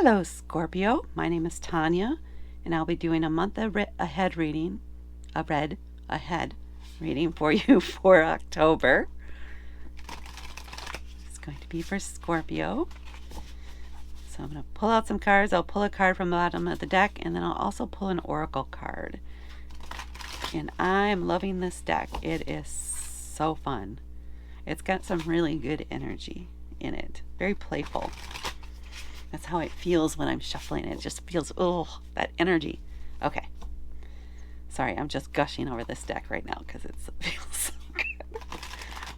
Hello, Scorpio. My name is Tanya, and I'll be doing a month ahead reading, a read ahead reading for you for October. It's going to be for Scorpio. So I'm going to pull out some cards. I'll pull a card from the bottom of the deck, and then I'll also pull an oracle card. And I'm loving this deck. It is so fun. It's got some really good energy in it. Very playful. That's how it feels when I'm shuffling. It just feels, oh, that energy. Okay. Sorry, I'm just gushing over this deck right now because it feels so good.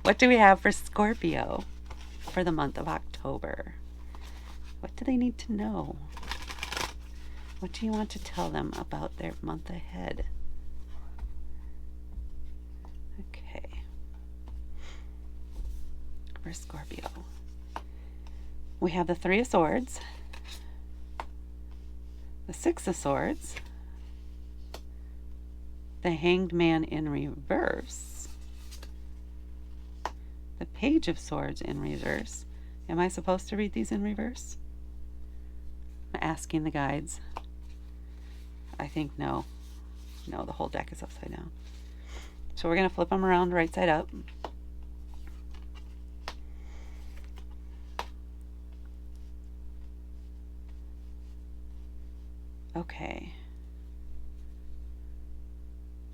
What do we have for Scorpio for the month of October? What do they need to know? What do you want to tell them about their month ahead? Okay. For Scorpio, we have the Three of Swords, the Six of Swords, the Hanged Man in reverse, the Page of Swords in reverse. Am I supposed to read these in reverse? I'm asking the guides. I think no. No, the whole deck is upside down. So we're going to flip them around right side up. Okay.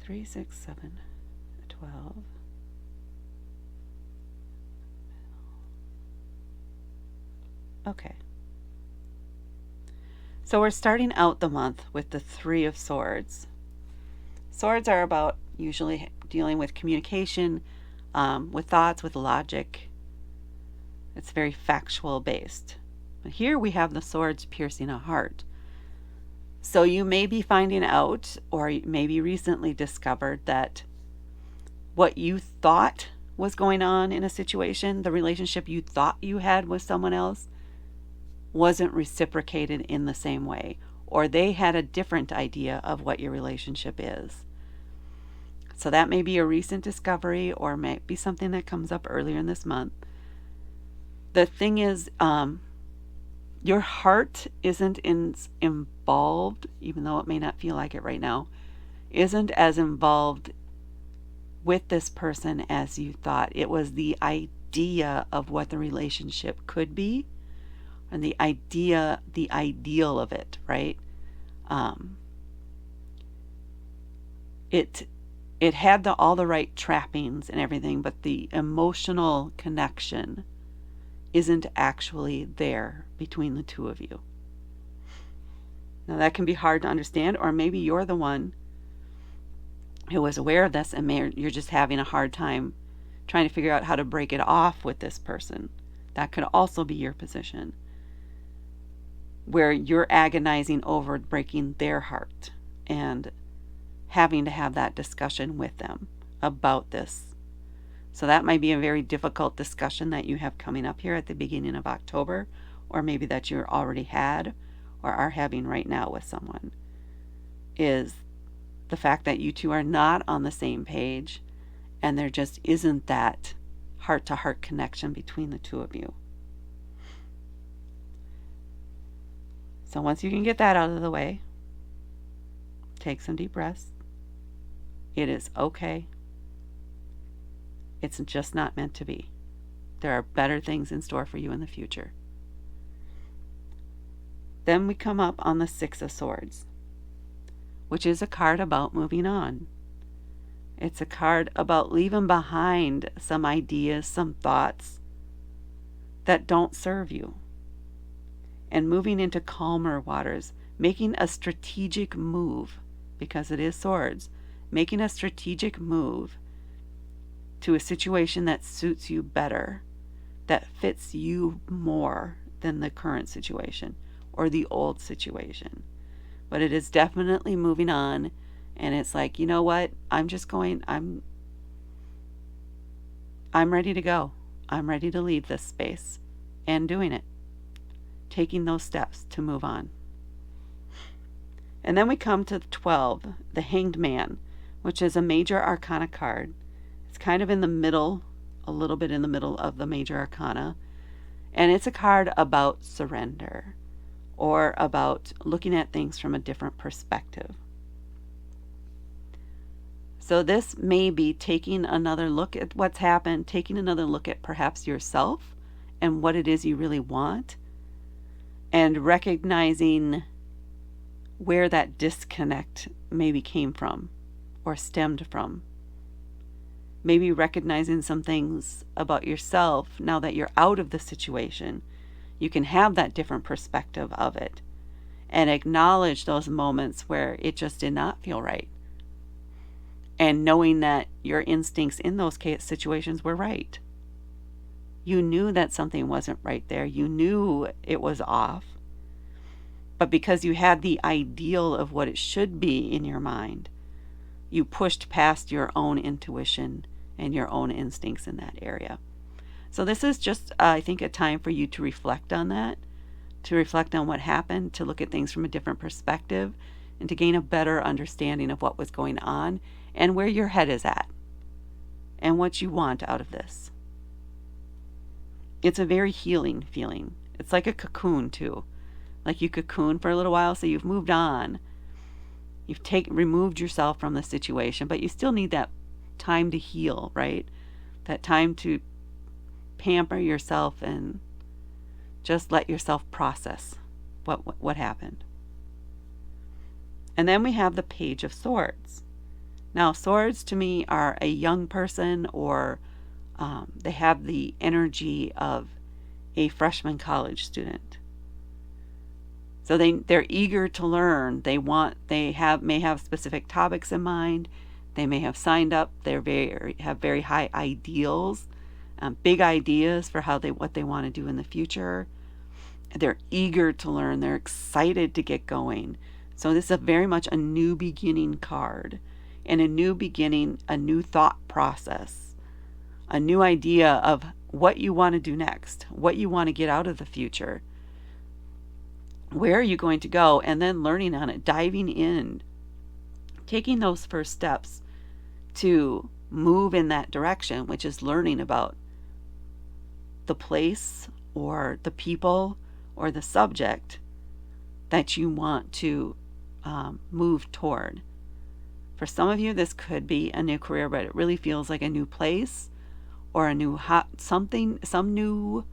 3, 6, 7, 12. Okay. So we're starting out the month with the Three of Swords. Swords are about usually dealing with communication, with thoughts, with logic. It's very factual based. But here we have the swords piercing a heart. So you may be finding out, or maybe recently discovered, that what you thought was going on in a situation, the relationship you thought you had with someone else, wasn't reciprocated in the same way, or they had a different idea of what your relationship is. So that may be a recent discovery, or may be something that comes up earlier in this month. The thing is, your heart isn't involved, even though it may not feel like it right now, isn't as involved with this person as you thought. It was the idea of what the relationship could be, and the ideal of it, right? It had all the right trappings and everything, but the emotional connection isn't actually there between the two of you. Now that can be hard to understand, or maybe you're the one who was aware of this and you're just having a hard time trying to figure out how to break it off with this person. That could also be your position, where you're agonizing over breaking their heart and having to have that discussion with them about this. So that might be a very difficult discussion that you have coming up here at the beginning of October, or maybe that you already had or are having right now with someone, is the fact that you two are not on the same page, and there just isn't that heart-to-heart connection between the two of you. So once you can get that out of the way, take some deep breaths. It is okay. It's just not meant to be. There are better things in store for you in the future. Then we come up on the Six of Swords, which is a card about moving on. It's a card about leaving behind some ideas, some thoughts that don't serve you, and moving into calmer waters, making a strategic move, because it is swords, making a strategic move to a situation that suits you better, that fits you more than the current situation or the old situation. But it is definitely moving on, and it's like, you know what? I'm ready to go. I'm ready to leave this space, and doing it. Taking those steps to move on. And then we come to 12, the Hanged Man, which is a major arcana card. It's kind of in the middle, a little bit in the middle of the major arcana. And it's a card about surrender, or about looking at things from a different perspective. So this may be taking another look at what's happened, taking another look at perhaps yourself and what it is you really want, and recognizing where that disconnect maybe came from or stemmed from. Maybe recognizing some things about yourself now that you're out of the situation. You can have that different perspective of it and acknowledge those moments where it just did not feel right. And knowing that your instincts in those situations were right. You knew that something wasn't right there. You knew it was off. But because you had the ideal of what it should be in your mind, you pushed past your own intuition and your own instincts in that area. So this is just, I think, a time for you to reflect on that, to reflect on what happened, to look at things from a different perspective, and to gain a better understanding of what was going on and where your head is at and what you want out of this. It's a very healing feeling. It's like a cocoon too. Like you cocoon for a little while, so you've moved on. You've removed yourself from the situation, but you still need that time to heal, right? That time to pamper yourself and just let yourself process what happened. And then we have the Page of Swords. Now, swords to me are a young person, or they have the energy of a freshman college student. So they're eager to learn. They may have specific topics in mind. They may have signed up. They have very high ideals, big ideas for what they want to do in the future. They're eager to learn. They're excited to get going. So this is very much a new beginning card, and a new beginning, a new thought process, a new idea of what you want to do next, what you want to get out of the future. Where are you going to go? And then learning on it, diving in, taking those first steps to move in that direction, which is learning about the place or the people or the subject that you want to move toward. For some of you, this could be a new career, but it really feels like a new place or a new some new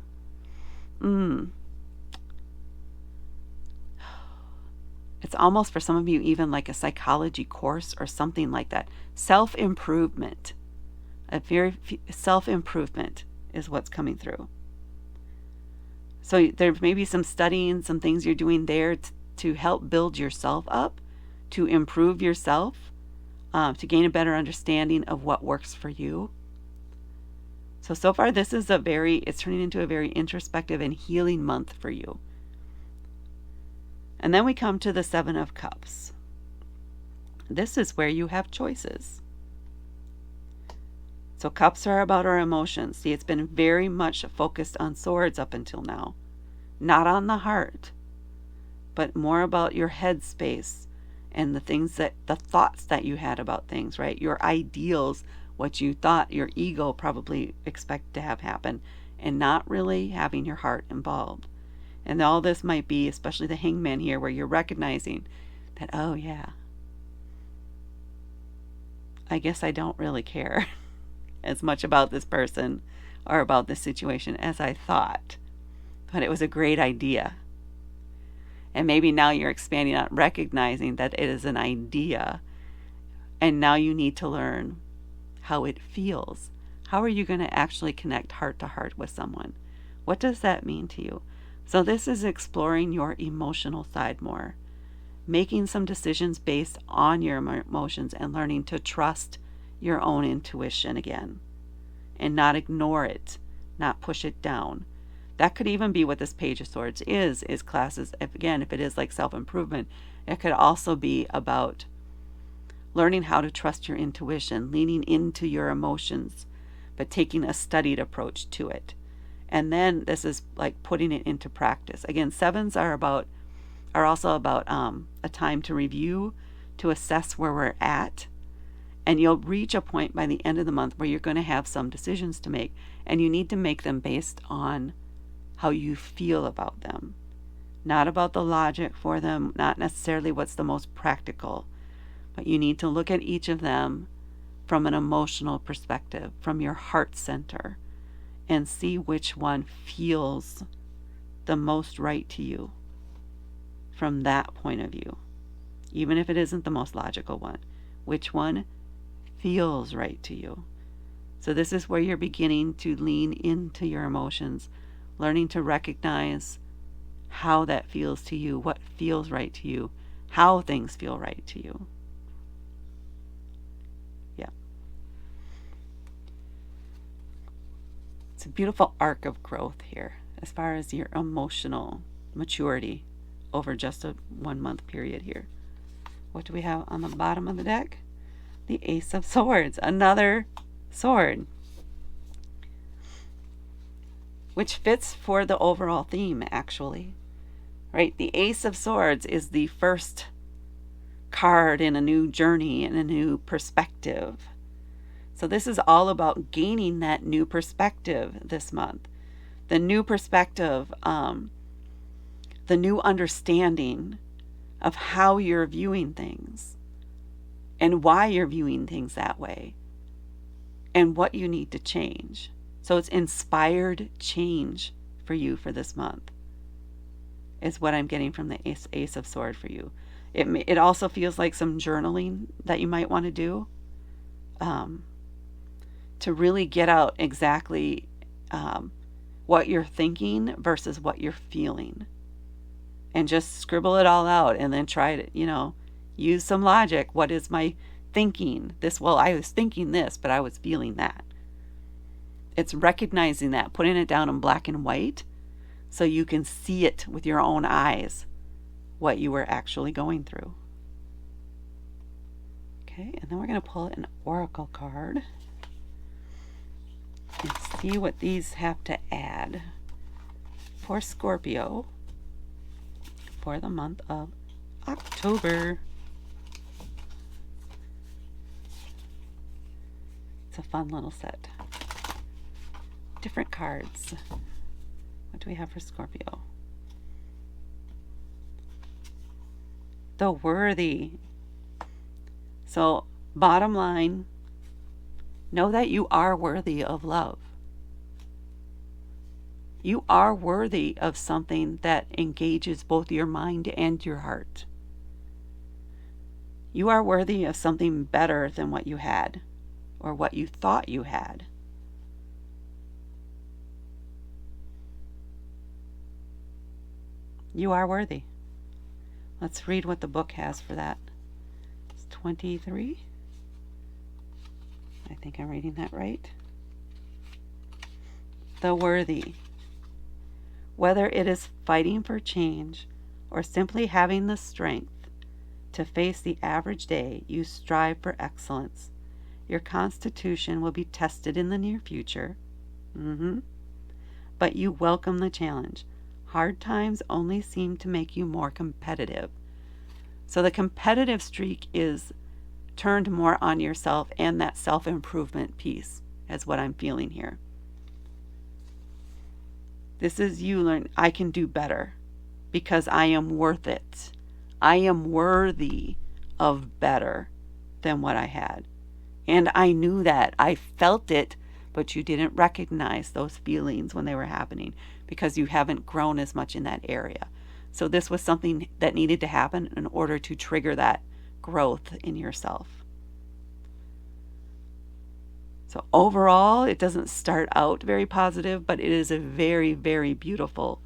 it's almost for some of you even like a psychology course or something like that. Self-improvement. Self-improvement is what's coming through. So there may be some studying, some things you're doing there to help build yourself up, to improve yourself, to gain a better understanding of what works for you. So far this is it's turning into a very introspective and healing month for you. And then we come to the Seven of Cups. This is where you have choices. So cups are about our emotions. See, it's been very much focused on swords up until now. Not on the heart, but more about your head space and the thoughts that you had about things, right? Your ideals, what you thought your ego probably expected to have happen, and not really having your heart involved. And all this might be, especially the Hangman here, where you're recognizing that, oh yeah, I guess I don't really care as much about this person or about this situation as I thought. But it was a great idea. And maybe now you're expanding on recognizing that it is an idea. And now you need to learn how it feels. How are you going to actually connect heart to heart with someone? What does that mean to you? So this is exploring your emotional side more, making some decisions based on your emotions and learning to trust your own intuition again and not ignore it, not push it down. That could even be what this Page of Swords is classes. If it is like self-improvement, it could also be about learning how to trust your intuition, leaning into your emotions, but taking a studied approach to it. And then this is like putting it into practice. Again, sevens are also about a time to review, to assess where we're at. And you'll reach a point by the end of the month where you're going to have some decisions to make. And you need to make them based on how you feel about them, not about the logic for them, not necessarily what's the most practical, but you need to look at each of them from an emotional perspective, from your heart center, and see which one feels the most right to you from that point of view. Even if it isn't the most logical one, which one feels right to you? So this is where you're beginning to lean into your emotions, learning to recognize how that feels to you, what feels right to you, how things feel right to you. Yeah. It's a beautiful arc of growth here as far as your emotional maturity over just a 1 month period here. What do we have on the bottom of the deck? The Ace of Swords, another sword, which fits for the overall theme, actually. Right? The Ace of Swords is the first card in a new journey and a new perspective. So this is all about gaining that new perspective this month. The new perspective, the new understanding of how you're viewing things and why you're viewing things that way and what you need to change. So it's inspired change for you for this month is what I'm getting from the Ace of Swords for you. It also feels like some journaling that you might want to do to really get out exactly what you're thinking versus what you're feeling. And just scribble it all out and then try to, use some logic. What is my thinking? I was thinking this, but I was feeling that. It's recognizing that, putting it down in black and white so you can see it with your own eyes, what you were actually going through. Okay, and then we're going to pull an oracle card and see what these have to add for Scorpio for the month of October. It's a fun little set. Different cards. What do we have for Scorpio? The Worthy. So, bottom line, know that you are worthy of love. You are worthy of something that engages both your mind and your heart. You are worthy of something better than what you had or what you thought you had. You are worthy. Let's read what the book has for that. It's 23. I think I'm reading that right. The Worthy. Whether it is fighting for change or simply having the strength to face the average day, you strive for excellence. Your constitution will be tested in the near future. But you welcome the challenge. Hard times only seem to make you more competitive. So the competitive streak is turned more on yourself and that self-improvement piece is what I'm feeling here. This is you learn, I can do better because I am worth it. I am worthy of better than what I had. And I knew that. I felt it, but you didn't recognize those feelings when they were happening because you haven't grown as much in that area. So this was something that needed to happen in order to trigger that growth in yourself. So overall, it doesn't start out very positive, but it is a very, very beautiful,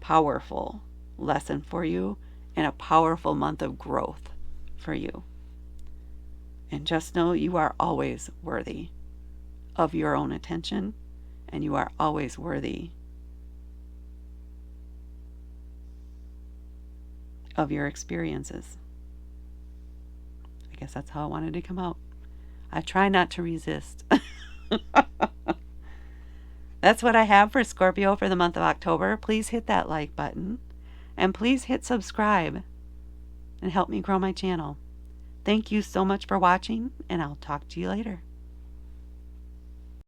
powerful lesson for you and a powerful month of growth for you. And just know you are always worthy of your own attention, and you are always worthy of your experiences. I guess that's how I wanted to come out. I try not to resist. That's what I have for Scorpio for the month of October. Please hit that like button and please hit subscribe and help me grow my channel. Thank you so much for watching, and I'll talk to you later.